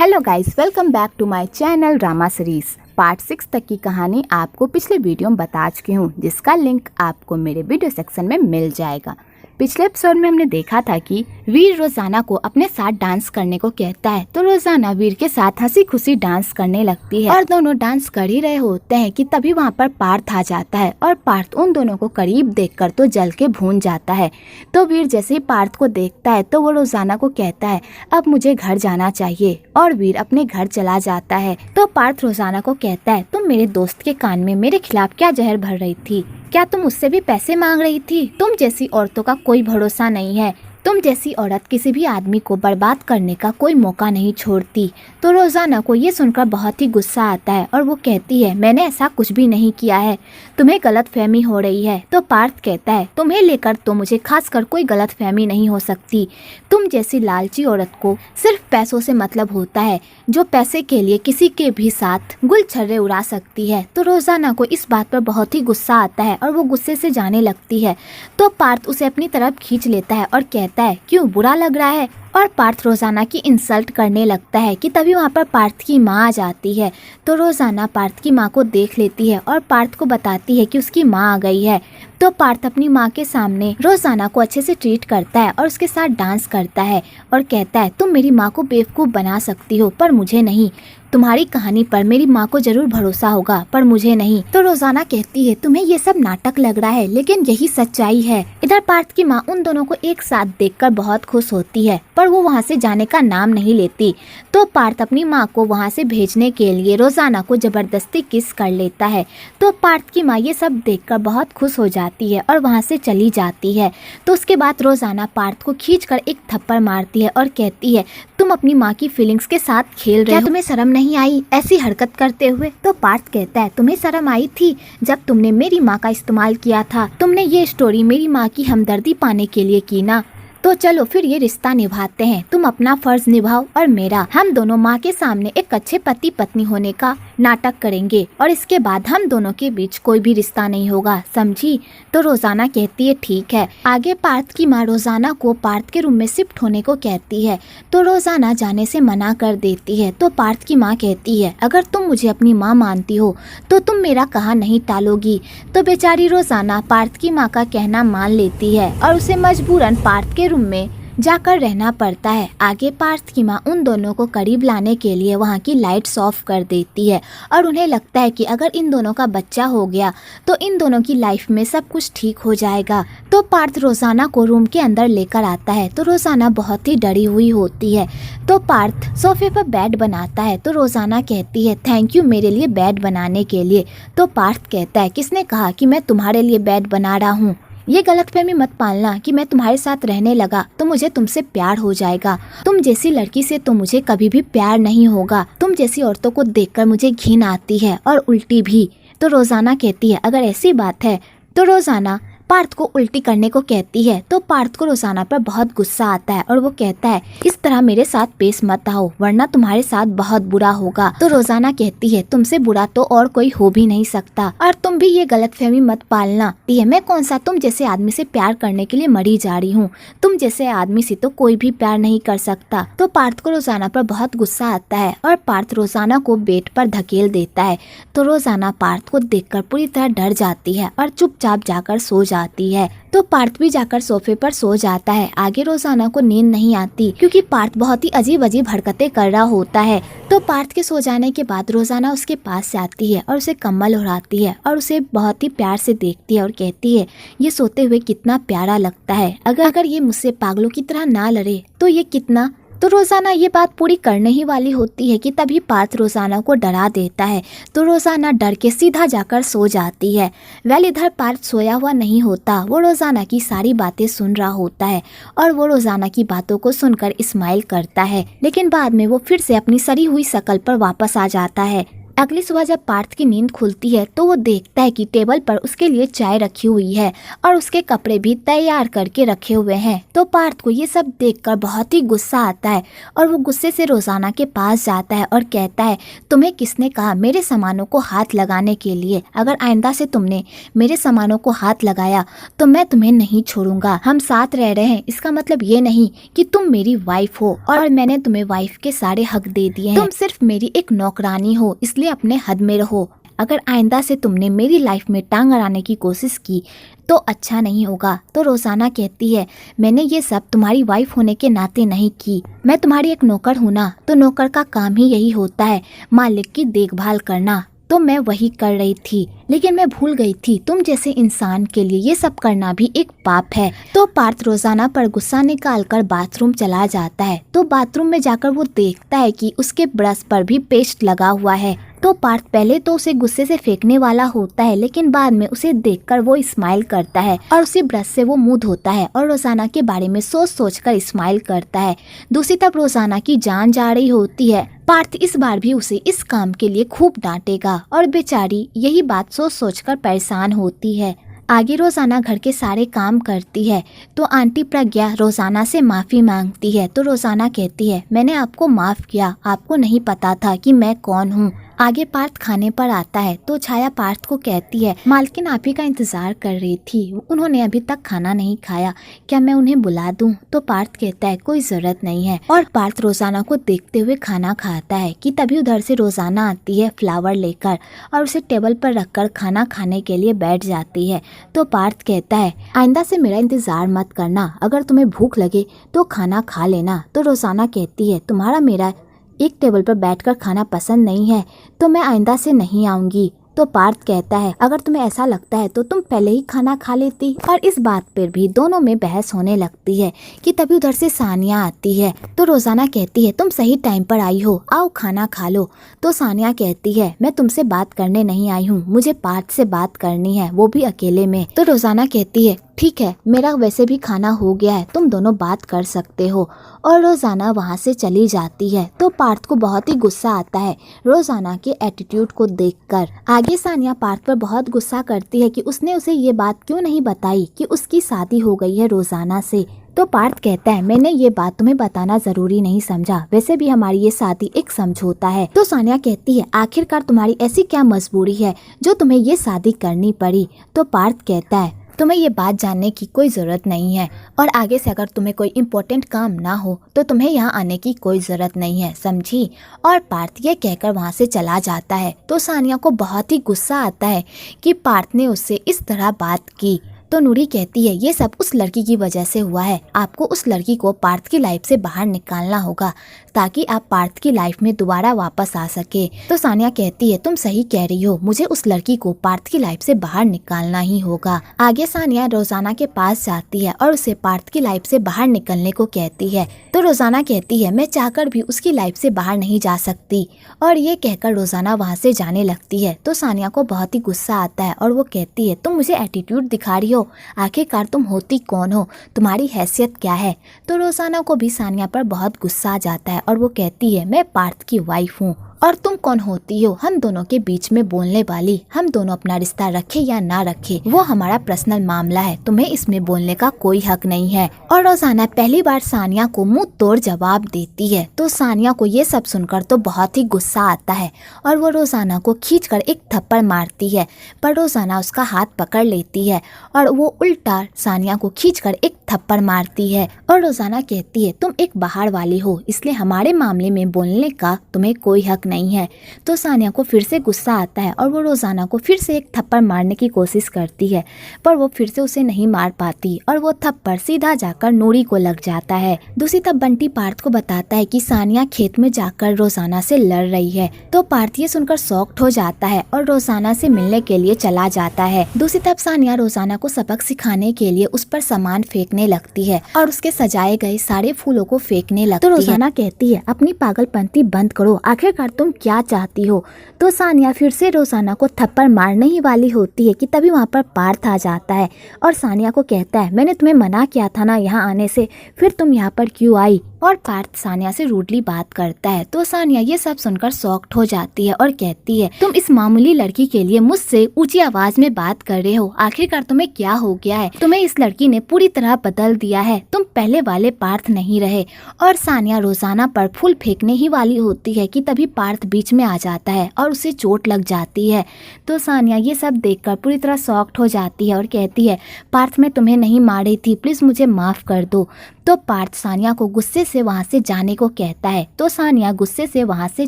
Hello guys, welcome back to my channel drama series. Part 6 तक की कहानी आपको पिछले वीडियो में बता चुकी हूँ, जिसका लिंक आपको मेरे वीडियो सेक्शन में मिल जाएगा। पिछले एपिसोड में हमने देखा था कि वीर रोजाना को अपने साथ डांस करने को कहता है, तो रोजाना वीर के साथ हंसी खुशी डांस करने लगती है और दोनों डांस कर ही रहे होते हैं कि तभी वहाँ पर पार्थ आ जाता है और पार्थ उन दोनों को करीब देखकर तो जल के भून जाता है। तो वीर जैसे ही पार्थ को देखता है तो वो रोजाना को कहता है, अब मुझे घर जाना चाहिए, और वीर अपने घर चला जाता है। तो पार्थ रोजाना को कहता है, तुम मेरे दोस्त के कान में मेरे खिलाफ क्या जहर भर रही थी? क्या तुम उससे भी पैसे मांग रही थी? तुम जैसी औरतों का कोई भरोसा नहीं है। तुम जैसी औरत किसी भी आदमी को बर्बाद करने का कोई मौका नहीं छोड़ती। तो रोजाना को ये सुनकर बहुत ही गुस्सा आता है और वो कहती है, मैंने ऐसा कुछ भी नहीं किया है, तुम्हें गलतफहमी हो रही है। तो पार्थ कहता है, तुम्हें लेकर तो मुझे खासकर कोई गलतफहमी नहीं हो सकती। तुम जैसी लालची औरत को सिर्फ पैसों से मतलब होता है, जो पैसे के लिए किसी के भी साथ गुलछर्रे उड़ा सकती है। तो रोजाना को इस बात पर बहुत ही गुस्सा आता है और वो गुस्से से जाने लगती है। तो पार्थ उसे अपनी तरफ खींच लेता है और कहता है, क्यों बुरा लग रहा है? और पार्थ रोजाना की इंसल्ट करने लगता है कि तभी वहाँ पर पार्थ की माँ आ जाती है। तो रोजाना पार्थ की माँ को देख लेती है और पार्थ को बताती है कि उसकी माँ आ गई है। तो पार्थ अपनी माँ के सामने रोजाना को अच्छे से ट्रीट करता है और उसके साथ डांस करता है और कहता है, तुम मेरी माँ को बेवकूफ़ बना सकती हो पर मुझे नहीं। तुम्हारी कहानी पर मेरी माँ को जरूर भरोसा होगा पर मुझे नहीं। तो रोजाना कहती है, तुम्हें ये सब नाटक लग रहा है लेकिन यही सच्चाई है। इधर पार्थ की माँ उन दोनों को एक साथ देखकर बहुत खुश होती है पर वो वहाँ से जाने का नाम नहीं लेती। तो पार्थ अपनी माँ को वहाँ से भेजने के लिए रोजाना को जबरदस्ती किस कर लेता है। तो पार्थ की माँ ये सब देखकर बहुत खुश हो जाती है और वहाँ से चली जाती है। तो उसके बाद रोजाना पार्थ को खींचकर एक थप्पड़ मारती है और कहती है, तुम अपनी माँ की फीलिंग्स के साथ खेल रहे हो, तुम्हें शर्म नहीं आई ऐसी हरकत करते हुए? तो पार्थ कहता है, तुम्हें शर्म आई थी जब तुमने मेरी माँ का इस्तेमाल किया था। तुमने ये स्टोरी मेरी माँ की हमदर्दी पाने के लिए की ना, तो चलो फिर ये रिश्ता निभाते हैं। तुम अपना फर्ज निभाओ और मेरा। हम दोनों माँ के सामने एक अच्छे पति पत्नी होने का नाटक करेंगे और इसके बाद हम दोनों के बीच कोई भी रिश्ता नहीं होगा, समझी? तो रोजाना कहती है, ठीक है। आगे पार्थ की माँ रोजाना को पार्थ के रूम में शिफ्ट होने को कहती है तो रोजाना जाने से मना कर देती है। तो पार्थ की माँ कहती है, अगर तुम मुझे अपनी माँ मानती हो तो तुम मेरा कहा नहीं टालोगी। तो बेचारी रोजाना पार्थ की माँ का कहना मान लेती है और उसे मजबूरन पार्थ के में जाकर रहना पड़ता है। आगे पार्थ की माँ उन दोनों को करीब लाने के लिए वहाँ की लाइट्स ऑफ कर देती है और उन्हें लगता है कि अगर इन दोनों का बच्चा हो गया तो इन दोनों की लाइफ में सब कुछ ठीक हो जाएगा। तो पार्थ रोजाना को रूम के अंदर लेकर आता है तो रोजाना बहुत ही डरी हुई होती है। तो पार्थ सोफे पर बेड बनाता है तो रोजाना कहती है, थैंक यू मेरे लिए बेड बनाने के लिए। तो पार्थ कहता है, किसने कहा कि मैं तुम्हारे लिए बेड बना रहा हूँ? ये गलतफहमी मत पालना कि मैं तुम्हारे साथ रहने लगा तो मुझे तुमसे प्यार हो जाएगा। तुम जैसी लड़की से तो मुझे कभी भी प्यार नहीं होगा। तुम जैसी औरतों को देखकर मुझे घिन आती है और उल्टी भी। तो रोजाना कहती है, अगर ऐसी बात है तो रोजाना पार्थ को उल्टी करने को कहती है। तो पार्थ को रोजाना पर बहुत गुस्सा आता है और वो कहता है, इस तरह मेरे साथ पेश मत आओ वरना तुम्हारे साथ बहुत बुरा होगा। तो रोजाना कहती है, तुमसे बुरा तो और कोई हो भी नहीं सकता और तुम भी ये गलतफहमी मत पालना। मैं कौन सा तुम जैसे आदमी से प्यार करने के लिए मरी जा रही हूँ? तुम जैसे आदमी से तो कोई भी प्यार नहीं कर सकता। तो पार्थ को रोजाना पर बहुत गुस्सा आता है और पार्थ रोजाना को बेड पर धकेल देता है। तो रोजाना पार्थ को देखकर पूरी तरह डर जाती है और चुपचाप जाकर सो जाती है। तो पार्थ भी जाकर सोफे पर सो जाता है। आगे रोजाना को नींद नहीं आती क्योंकि पार्थ बहुत ही अजीब अजीब हरकतें कर रहा होता है। तो पार्थ के सो जाने के बाद रोजाना उसके पास से आती है और उसे कम्बल ओढ़ाती है और उसे बहुत ही प्यार से देखती है और कहती है, ये सोते हुए कितना प्यारा लगता है। अगर ये मुझसे पागलों की तरह ना लड़े तो ये कितना। तो रोजाना ये बात पूरी करने ही वाली होती है कि तभी पार्थ रोजाना को डरा देता है। तो रोजाना डर के सीधा जाकर सो जाती है। इधर पार्थ सोया हुआ नहीं होता, वो रोजाना की सारी बातें सुन रहा होता है और वो रोजाना की बातों को सुनकर स्माइल करता है, लेकिन बाद में वो फिर से अपनी सड़ी हुई शक्ल पर वापस आ जाता है। अगली सुबह जब पार्थ की नींद खुलती है तो वो देखता है कि टेबल पर उसके लिए चाय रखी हुई है और उसके कपड़े भी तैयार करके रखे हुए हैं। तो पार्थ को ये सब देखकर बहुत ही गुस्सा आता है और वो गुस्से से रोजाना के पास जाता है और कहता है, तुम्हें किसने कहा मेरे सामानों को हाथ लगाने के लिए? अगर आइंदा से तुमने मेरे सामानों को हाथ लगाया तो मैं तुम्हें नहीं छोड़ूंगा। हम साथ रह रहे हैं, इसका मतलब ये नहीं कि तुम मेरी वाइफ हो और मैंने तुम्हें वाइफ के सारे हक दे दिए हैं। तुम सिर्फ मेरी एक नौकरानी हो, इसलिए अपने हद में रहो। अगर आइंदा से तुमने मेरी लाइफ में टांग अड़ाने की कोशिश की तो अच्छा नहीं होगा। तो रोजाना कहती है, मैंने ये सब तुम्हारी वाइफ होने के नाते नहीं की, मैं तुम्हारी एक नौकर हूँ ना, तो नौकर का काम ही यही होता है, मालिक की देखभाल करना। तो मैं वही कर रही थी, लेकिन मैं भूल गई थी तुम जैसे इंसान के लिए ये सब करना भी एक पाप है। तो पार्थ रोजाना पर गुस्सा निकालकर बाथरूम चला जाता है। तो बाथरूम में जाकर वो देखता है कि उसके ब्रश पर भी पेस्ट लगा हुआ है। तो पार्थ पहले तो उसे गुस्से से फेंकने वाला होता है, लेकिन बाद में उसे देखकर वो स्माइल करता है और उसी ब्रश से वो मुंह धोता है और रोजाना के बारे में सोच सोच कर स्माइल करता है। दूसरी तरफ रोजाना की जान जा रही होती है। पार्थ इस बार भी उसे इस काम के लिए खूब डांटेगा और बेचारी यही बात सोच सोच कर परेशान होती है। आगे रोजाना घर के सारे काम करती है। तो आंटी प्रज्ञा रोजाना से माफी मांगती है। तो रोजाना कहती है, मैंने आपको माफ किया, आपको नहीं पता था कि मैं कौन हूँ। आगे पार्थ खाने पर आता है। तो छाया पार्थ को कहती है, मालकिन आप ही का इंतजार कर रही थी, उन्होंने अभी तक खाना नहीं खाया, क्या मैं उन्हें बुला दूं? तो पार्थ कहता है, कोई जरूरत नहीं है। और पार्थ रोजाना को देखते हुए खाना खाता है कि तभी उधर से रोजाना आती है फ्लावर लेकर और उसे टेबल पर रखकर खाना खाने के लिए बैठ जाती है। तो पार्थ कहता है, आइंदा से मेरा इंतजार मत करना, अगर तुम्हें भूख लगे तो खाना खा लेना। तो रोजाना कहती है, तुम्हारा मेरा एक टेबल पर बैठकर खाना पसंद नहीं है तो मैं आइंदा से नहीं आऊंगी। तो पार्थ कहता है, अगर तुम्हें ऐसा लगता है तो तुम पहले ही खाना खा लेती। और इस बात पर भी दोनों में बहस होने लगती है कि तभी उधर से सानिया आती है। तो रोजाना कहती है, तुम सही टाइम पर आई हो, आओ खाना खा लो। तो सानिया कहती है, मैं तुमसे बात करने नहीं आई हूँ, मुझे पार्थ से बात करनी है, वो भी अकेले में। तो रोजाना कहती है, ठीक है, मेरा वैसे भी खाना हो गया है, तुम दोनों बात कर सकते हो। और रोजाना वहाँ से चली जाती है। तो पार्थ को बहुत ही गुस्सा आता है रोजाना के एटीट्यूड को देखकर। आगे सानिया पार्थ पर बहुत गुस्सा करती है कि उसने उसे ये बात क्यों नहीं बताई कि उसकी शादी हो गई है रोजाना से। तो पार्थ कहता है, मैंने ये बात तुम्हें बताना जरूरी नहीं समझा, वैसे भी हमारी ये शादी एक समझौता है। तो सानिया कहती है, आखिरकार तुम्हारी ऐसी क्या मजबूरी है जो तुम्हें ये शादी करनी पड़ी? तो पार्थ कहता है, तुम्हें ये बात जानने की कोई ज़रूरत नहीं है और आगे से अगर तुम्हें कोई इम्पोर्टेंट काम ना हो तो तुम्हें यहाँ आने की कोई ज़रूरत नहीं है, समझी? और पार्थ ये कहकर वहाँ से चला जाता है। तो सानिया को बहुत ही गुस्सा आता है कि पार्थ ने उससे इस तरह बात की। तो नूरी कहती है, ये सब उस लड़की की वजह से हुआ है, आपको उस लड़की को पार्थ की लाइफ से बाहर निकालना होगा ताकि आप पार्थ की लाइफ में दोबारा वापस आ सके। तो सानिया कहती है, तुम सही कह रही हो, मुझे उस लड़की को पार्थ की लाइफ से बाहर निकालना ही होगा। आगे सानिया रोजाना के पास जाती है और उसे पार्थ की लाइफ से बाहर निकलने को कहती है। तो रोजाना कहती है, मैं चाहकर भी उसकी लाइफ से बाहर नहीं जा सकती। और ये कहकर रोजाना वहाँ से जाने लगती है। तो सानिया को बहुत ही गुस्सा आता है और वो कहती है, तुम मुझे एटीट्यूड दिखा रही हो, आखिरकार तुम होती कौन हो, तुम्हारी हैसियत क्या है? तो रोजाना को भी सानिया पर बहुत गुस्सा आ जाता है और वो कहती है, मैं पार्थ की वाइफ हूँ और तुम कौन होती हो हम दोनों के बीच में बोलने वाली? हम दोनों अपना रिश्ता रखे या ना रखे वो हमारा पर्सनल मामला है, तुम्हें इसमें बोलने का कोई हक नहीं है। और रोजाना पहली बार सानिया को मुंह तोड़ जवाब देती है। तो सानिया को ये सब सुनकर तो बहुत ही गुस्सा आता है और वो रोजाना को खींचकर एक थप्पड़ मारती है, पर रोजाना उसका हाथ पकड़ लेती है और वो उल्टा सानिया को खींचकर एक थप्पड़ मारती है। और रोजाना कहती है, तुम एक बाहर वाली हो, इसलिए हमारे मामले में बोलने का तुम्हें कोई हक नहीं है। तो सानिया को फिर से गुस्सा आता है और वो रोजाना को फिर से एक थप्पड़ मारने की कोशिश करती है, पर वो फिर से उसे नहीं मार पाती और वो थप्पड़ सीधा जाकर नूरी को लग जाता है। दूसरी तरफ बंटी पार्थ को बताता है कि सानिया खेत में जाकर रोजाना से लड़ रही है। तो पार्थ ये सुनकर शॉक्ड हो जाता है और रोजाना से मिलने के लिए चला जाता है। दूसरी तरफ सानिया रोजाना को सबक सिखाने के लिए उस पर सामान फेंकने लगती है और उसके सजाए गए सारे फूलों को फेंकने लगती है। तो रोजाना कहती है, अपनी पागलपंती बंद करो, आखिरकार तुम क्या चाहती हो? तो सानिया फिर से रोजाना को थप्पड़ मारने ही वाली होती है कि तभी वहाँ पर पार्थ आ जाता है और सानिया को कहता है, मैंने तुम्हें मना किया था ना यहाँ आने से, फिर तुम यहाँ पर क्यों आई? और पार्थ सानिया से रूडली बात करता है। तो सानिया ये सब सुनकर शॉक्ड हो जाती है और कहती है, तुम इस मामूली लड़की के लिए मुझसे ऊंची आवाज में बात कर रहे हो, आखिरकार तुम्हें क्या हो गया है? तुम्हें इस लड़की ने पूरी तरह बदल दिया है, तुम पहले वाले पार्थ नहीं रहे। और सानिया रोजाना पर फूल फेंकने ही वाली होती है कि तभी पार्थ बीच में आ जाता है और उसे चोट लग जाती है। तो सानिया ये सब देखकर पूरी तरह शॉक्ड हो जाती है और कहती है, पार्थ मैं तुम्हें नहीं मारी थी, प्लीज मुझे माफ कर दो। तो पार्थ सानिया को गुस्से से वहाँ से जाने को कहता है। तो सानिया गुस्से से वहाँ से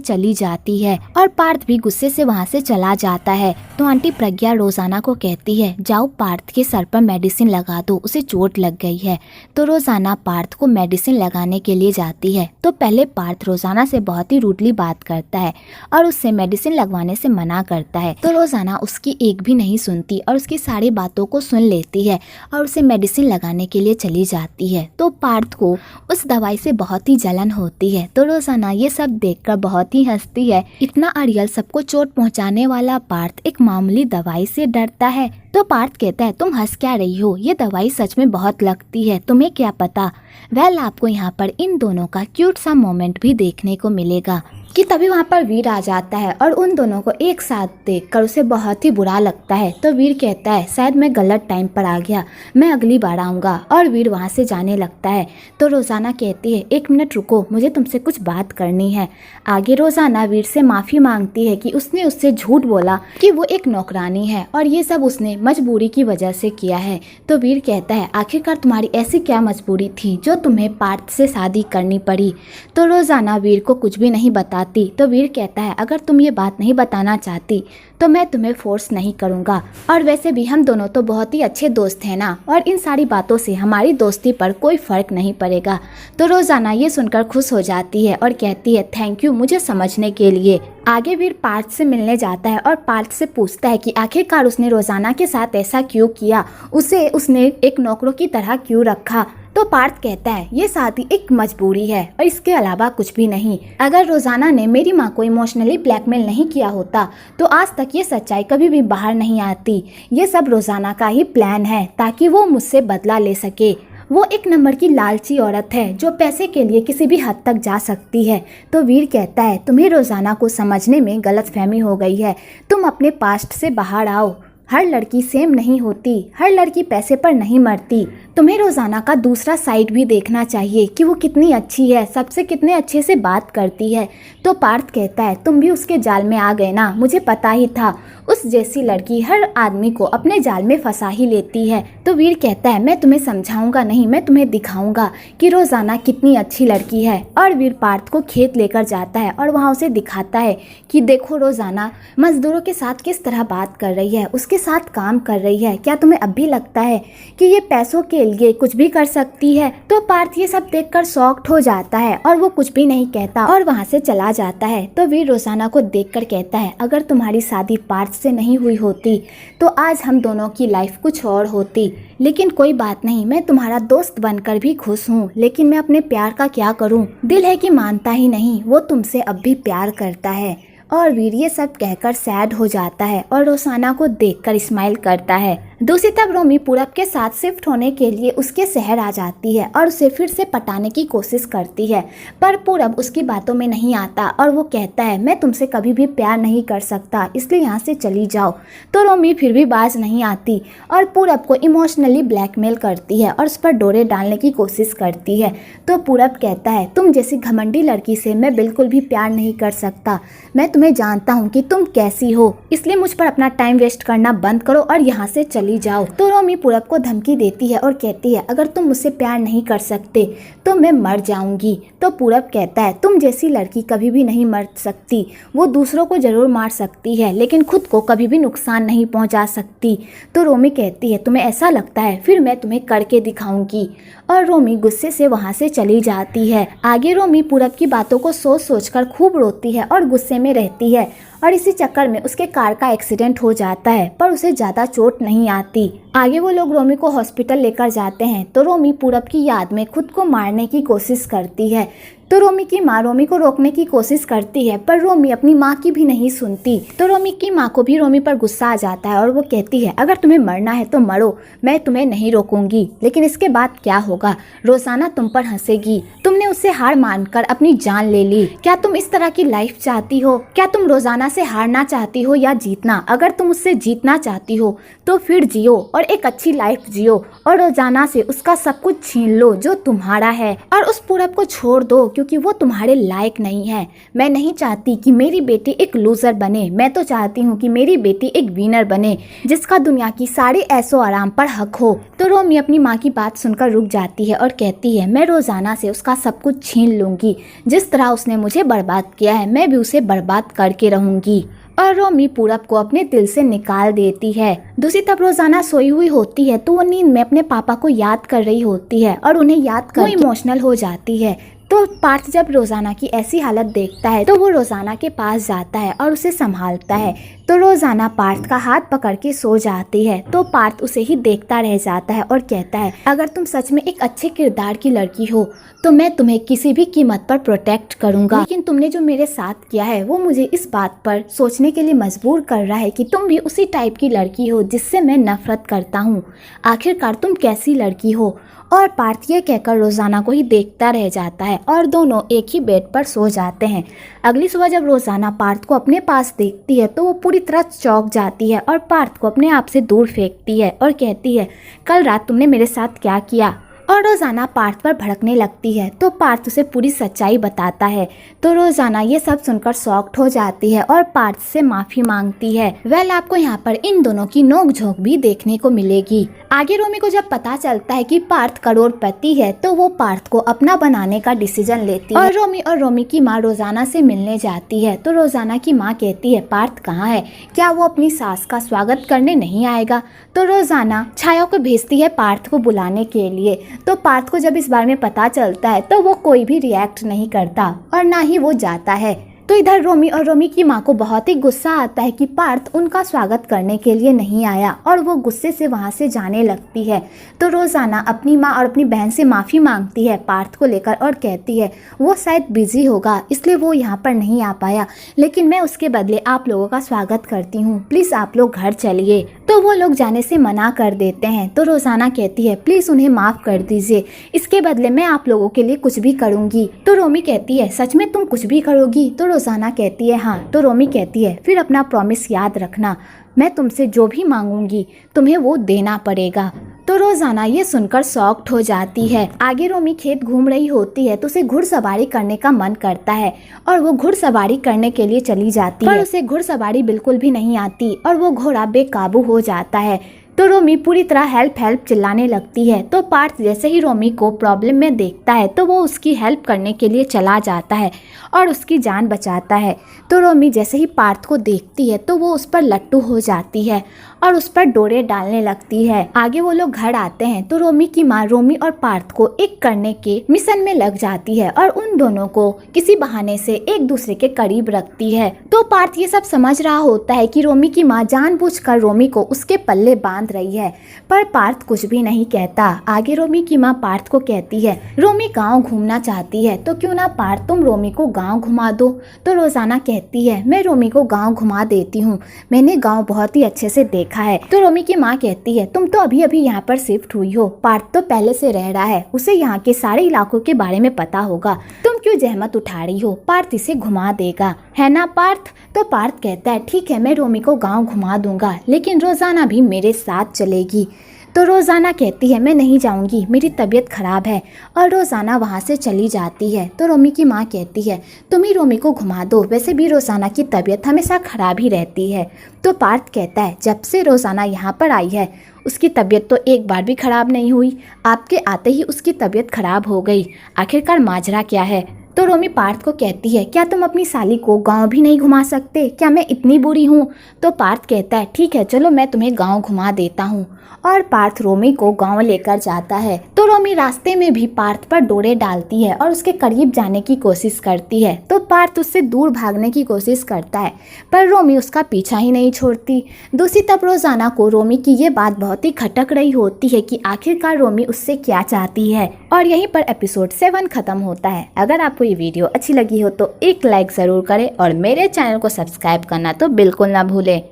चली जाती है और पार्थ भी गुस्से से वहाँ से चला जाता है। तो आंटी प्रज्ञा रोजाना को कहती है, जाओ पार्थ के सर पर मेडिसिन लगा दो, उसे चोट लग गई है। तो रोजाना पार्थ को मेडिसिन लगाने के लिए जाती है। तो पहले पार्थ रोजाना से बहुत ही रूडली बात करता है और उससे मेडिसिन लगवाने से मना करता है। तो रोजाना उसकी एक भी नहीं सुनती और उसकी सारी बातों को सुन लेती है और उसे मेडिसिन लगाने के लिए चली जाती है। तो पार्थ को उस दवाई से बहुत ही जलन होती है। तो रोजाना ये सब देखकर बहुत ही हंसती है। इतना अड़ियल सबको चोट पहुंचाने वाला पार्थ एक मामूली दवाई से डरता है। तो पार्थ कहता है, तुम हंस क्या रही हो, ये दवाई सच में बहुत लगती है, तुम्हें क्या पता। वेल आपको यहाँ पर इन दोनों का क्यूट सा मोमेंट भी देखने को मिलेगा कि तभी वहाँ पर वीर आ जाता है और उन दोनों को एक साथ देखकर उसे बहुत ही बुरा लगता है। तो वीर कहता है, शायद मैं गलत टाइम पर आ गया, मैं अगली बार आऊँगा। और वीर वहाँ से जाने लगता है। तो रोजाना कहती है, एक मिनट रुको, मुझे तुमसे कुछ बात करनी है। आगे रोजाना वीर से माफ़ी मांगती है कि उसने उससे झूठ बोला कि वो एक नौकरानी है और ये सब उसने मजबूरी की वजह से किया है। तो वीर कहता है, आखिरकार तुम्हारी ऐसी क्या मजबूरी थी जो तुम्हें पार्थ से शादी करनी पड़ी। तो रोजाना वीर को कुछ भी नहीं बताती। तो वीर कहता है, अगर तुम ये बात नहीं बताना चाहती तो मैं तुम्हें फोर्स नहीं करूँगा, और वैसे भी हम दोनों तो बहुत ही अच्छे दोस्त हैं ना, और इन सारी बातों से हमारी दोस्ती पर कोई फ़र्क नहीं पड़ेगा। तो रोज़ाना ये सुनकर खुश हो जाती है और कहती है, थैंक यू मुझे समझने के लिए। आगे वीर पार्थ से मिलने जाता है और पार्थ से पूछता है कि आखिरकार उसने रोज़ाना के साथ ऐसा क्यों किया, उसे उसने एक नौकरों की तरह क्यों रखा। तो पार्थ कहता है, ये शादी एक मजबूरी है और इसके अलावा कुछ भी नहीं। अगर रोजाना ने मेरी माँ को इमोशनली ब्लैकमेल नहीं किया होता तो आज तक ये सच्चाई कभी भी बाहर नहीं आती। ये सब रोजाना का ही प्लान है ताकि वो मुझसे बदला ले सके। वो एक नंबर की लालची औरत है जो पैसे के लिए किसी भी हद तक जा सकती है। तो वीर कहता है, तुम्हें रोजाना को समझने में गलतफहमी हो गई है, तुम अपने पास्ट से बाहर आओ। हर लड़की सेम नहीं होती, हर लड़की पैसे पर नहीं मरती। तुम्हें रोजाना का दूसरा साइड भी देखना चाहिए कि वो कितनी अच्छी है, सबसे कितने अच्छे से बात करती है। तो पार्थ कहता है, तुम भी उसके जाल में आ गए ना, मुझे पता ही था, उस जैसी लड़की हर आदमी को अपने जाल में फंसा ही लेती है। तो वीर कहता है, मैं तुम्हें समझाऊंगा नहीं, मैं तुम्हें दिखाऊंगा कि रोजाना कितनी अच्छी लड़की है। और वीर पार्थ को खेत लेकर जाता है और वहाँ उसे दिखाता है कि देखो रोजाना मजदूरों के साथ किस तरह बात कर रही है, उसके साथ काम कर रही है, क्या तुम्हें अब भी लगता है कि ये पैसों के लिए कुछ भी कर सकती है। तो पार्थ ये सब देखकर शॉक्ड हो जाता है और वो कुछ भी नहीं कहता और वहाँ से चला जाता है। तो वीर रोजाना को देखकर कहता है, अगर तुम्हारी शादी पार्थ से नहीं हुई होती तो आज हम दोनों की लाइफ कुछ और होती, लेकिन कोई बात नहीं, मैं तुम्हारा दोस्त बनकर भी खुश हूँ, लेकिन मैं अपने प्यार का क्या करूँ, दिल है कि मानता ही नहीं, वो तुमसे अब भी प्यार करता है। और वीर ये सब कहकर सैड हो जाता है और रोजाना को देखकर स्माइल करता है। दूसरी तरफ रोमी पूरब के साथ शिफ्ट होने के लिए उसके शहर आ जाती है और उसे फिर से पटाने की कोशिश करती है, पर पूरब उसकी बातों में नहीं आता और वो कहता है, मैं तुमसे कभी भी प्यार नहीं कर सकता, इसलिए यहाँ से चली जाओ। तो रोमी फिर भी बाज नहीं आती और पूरब को इमोशनली ब्लैकमेल करती है और उस पर डोरे डालने की कोशिश करती है। तो पूरब कहता है, तुम जैसी घमंडी लड़की से मैं बिल्कुल भी प्यार नहीं कर सकता, मैं तुम्हें जानता हूँ कि तुम कैसी हो, इसलिए मुझ पर अपना टाइम वेस्ट करना बंद करो और यहाँ से चली जाओ। तो रोमी पूरब को धमकी देती है और कहती है, अगर तुम मुझसे प्यार नहीं कर सकते तो मैं मर जाऊंगी। तो पूरब कहता है, तुम जैसी लड़की कभी भी नहीं मर सकती, वो दूसरों को जरूर मार सकती है लेकिन खुद को कभी भी नुकसान नहीं पहुंचा सकती। तो रोमी कहती है, तुम्हें ऐसा लगता है, फिर मैं तुम्हें करके दिखाऊंगी। और रोमी गुस्से से वहाँ से चली जाती है। आगे रोमी पूरब की बातों को सोच सोच कर खूब रोती है और गुस्से में रहती है और इसी चक्कर में उसके कार का एक्सीडेंट हो जाता है, पर उसे ज़्यादा चोट नहीं आती। आगे वो लोग रोमी को हॉस्पिटल लेकर जाते हैं तो रोमी पूरब की याद में खुद को मारने की कोशिश करती है। तो रोमी की माँ रोमी को रोकने की कोशिश करती है पर रोमी अपनी माँ की भी नहीं सुनती। तो रोमी की माँ को भी रोमी पर गुस्सा आ जाता है और वो कहती है अगर तुम्हें मरना है तो मरो, मैं तुम्हें नहीं रोकूंगी, लेकिन इसके बाद क्या होगा? रोजाना तुम पर हंसेगी, तुमने उससे हार मानकर अपनी जान ले ली। क्या तुम इस तरह की लाइफ चाहती हो? क्या तुम रोजाना से हारना चाहती हो या जीतना? अगर तुम उससे जीतना चाहती हो तो फिर जियो और एक अच्छी लाइफ जियो और रोजाना से उसका सब कुछ छीन लो जो तुम्हारा है और उस पूरब को छोड़ दो क्योंकि वो तुम्हारे लायक नहीं है। मैं नहीं चाहती कि मेरी बेटी एक लूजर बने, मैं तो चाहती हूँ कि मेरी बेटी एक विनर बने जिसका दुनिया की सारी ऐशो आराम पर हक हो। तो रोमी अपनी माँ की बात सुनकर रुक जाती है और कहती है मैं रोजाना से उसका सब कुछ छीन लूंगी, जिस तरह उसने मुझे बर्बाद किया है मैं भी उसे बर्बाद करके रहूंगी। और रोमी पूरब को अपने दिल से निकाल देती है। दूसरी तरफ रोजाना सोई हुई होती है तो वो नींद में अपने पापा को याद कर रही होती है और उन्हें याद कर इमोशनल हो जाती है। तो पार्थ जब रोजाना की ऐसी हालत देखता है तो वो रोजाना के पास जाता है और उसे संभालता है। तो रोजाना पार्थ का हाथ पकड़ के सो जाती है तो पार्थ उसे ही देखता रह जाता है और कहता है अगर तुम सच में एक अच्छे किरदार की लड़की हो तो मैं तुम्हें किसी भी कीमत पर प्रोटेक्ट करूंगा, लेकिन तुमने जो मेरे साथ किया है वो मुझे इस बात पर सोचने के लिए मजबूर कर रहा है कि तुम भी उसी टाइप की लड़की हो जिससे मैं नफरत करता हूँ। आखिरकार तुम कैसी लड़की हो? और पार्थ ये कहकर रोजाना को ही देखता रह जाता है और दोनों एक ही बेड पर सो जाते हैं। अगली सुबह जब रोजाना पार्थ को अपने पास देखती है तो वो पूरी तरह चौंक जाती है और पार्थ को अपने आप से दूर फेंकती है और कहती है कल रात तुमने मेरे साथ क्या किया? और रोजाना पार्थ पर भड़कने लगती है तो पार्थ उसे पूरी सच्चाई बताता है। तो रोजाना ये सब सुनकर शॉक्ड हो जाती है और पार्थ से माफी मांगती है। आपको यहाँ पर इन दोनों की नोक-झोंक भी देखने को मिलेगी। आगे रोमी को जब पता चलता है कि पार्थ करोड़पति है तो वो पार्थ को अपना बनाने का डिसीजन लेती है और रोमी की माँ रोजाना से मिलने जाती है। तो रोजाना की माँ कहती है पार्थ कहाँ है? क्या वो अपनी सास का स्वागत करने नहीं आएगा? तो रोजाना छाया को भेजती है पार्थ को बुलाने के लिए। तो पार्थ को जब इस बारे में पता चलता है तो वो कोई भी रिएक्ट नहीं करता और ना ही वो जाता है। तो इधर रोमी और रोमी की माँ को बहुत ही गुस्सा आता है कि पार्थ उनका स्वागत करने के लिए नहीं आया और वो गुस्से से वहाँ से जाने लगती है। तो रोजाना अपनी माँ और अपनी बहन से माफ़ी मांगती है पार्थ को लेकर और कहती है वो शायद बिजी होगा इसलिए वो यहाँ पर नहीं आ पाया, लेकिन मैं उसके बदले आप लोगों का स्वागत करती हूँ, प्लीज़ आप लोग घर चलिए। तो वो लोग जाने से मना कर देते हैं। तो रोजाना कहती है प्लीज़ उन्हें माफ़ कर दीजिए, इसके बदले मैं आप लोगों के लिए कुछ भी करूँगी। तो रोमी कहती है सच में तुम कुछ भी करोगी? तो रोजाना कहती है हाँ। तो रोमी कहती है फिर अपना प्रॉमिस याद रखना, मैं तुमसे जो भी मांगूंगी तुम्हें वो देना पड़ेगा। तो रोजाना ये सुनकर शॉक्ड हो जाती है। आगे रोमी खेत घूम रही होती है तो उसे घुड़सवारी करने का मन करता है और वो घुड़सवारी करने के लिए चली जाती है पर उसे घुड़सवारी बिल्कुल भी नहीं आती और वो घोड़ा बेकाबू हो जाता है। तो रोमी पूरी तरह हेल्प हेल्प चिल्लाने लगती है। तो पार्थ जैसे ही रोमी को प्रॉब्लम में देखता है तो वो उसकी हेल्प करने के लिए चला जाता है और उसकी जान बचाता है। तो रोमी जैसे ही पार्थ को देखती है तो वो उस पर लट्टू हो जाती है और उस पर डोरे डालने लगती है। आगे वो लोग घर आते हैं तो रोमी की माँ रोमी और पार्थ को एक करने के मिशन में लग जाती है और उन दोनों को किसी बहाने से एक दूसरे के करीब रखती है। तो पार्थ ये सब समझ रहा होता है कि रोमी की माँ जानबूझकर रोमी को उसके पल्ले बांध रही है, पर पार्थ कुछ भी नहीं कहता। आगे रोमी की माँ पार्थ को कहती है रोमी गांव घूमना चाहती है तो क्यों ना पार्थ तुम रोमी को गांव घुमा दो। तो रोजाना कहती है मैं रोमी को गांव घुमा देती हूँ, मैंने गांव बहुत ही अच्छे से देखा है। तो रोमी की माँ कहती है तुम तो अभी अभी यहाँ पर शिफ्ट हुई हो, पार्थ तो पहले से रह रहा है, उसे यहाँ के सारे इलाकों के बारे में पता होगा, तुम क्यों जहमत उठा रही हो, पार्थ इसे घुमा देगा, है ना पार्थ? तो पार्थ कहता है ठीक है मैं रोमी को गांव घुमा दूंगा, लेकिन रोजाना भी मेरे साथ चलेगी। तो रोजाना कहती है मैं नहीं जाऊंगी, मेरी तबीयत खराब है, और रोजाना वहाँ से चली जाती है। तो रोमी की माँ कहती है तुम ही रोमी को घुमा दो, वैसे भी रोजाना की तबीयत हमेशा खराब ही रहती है। तो पार्थ कहता है जब से रोजाना यहाँ पर आई है उसकी तबीयत तो एक बार भी खराब नहीं हुई, आपके आते ही उसकी तबीयत खराब हो गई, आखिरकार माजरा क्या है? तो रोमी पार्थ को कहती है, क्या तुम अपनी साली को गांव भी नहीं घुमा सकते? क्या मैं इतनी बुरी हूँ? तो पार्थ कहता है, ठीक है चलो मैं तुम्हें गांव घुमा देता हूँ। और पार्थ रोमी को गांव लेकर जाता है। तो रोमी रास्ते में भी पार्थ पर डोरे डालती है और उसके करीब जाने की कोशिश करती है। तो पार्थ उससे दूर भागने की कोशिश करता है, पर रोमी उसका पीछा ही नहीं छोड़ती। दूसरी तरफ रोजाना को रोमी की ये बात बहुत ही खटक रही होती है कि आखिरकार रोमी उससे क्या चाहती है। और यहीं पर एपिसोड 7 खत्म होता है। अगर आपको ये वीडियो अच्छी लगी हो तो एक लाइक जरूर करें और मेरे चैनल को सब्सक्राइब करना तो बिल्कुल ना भूलें।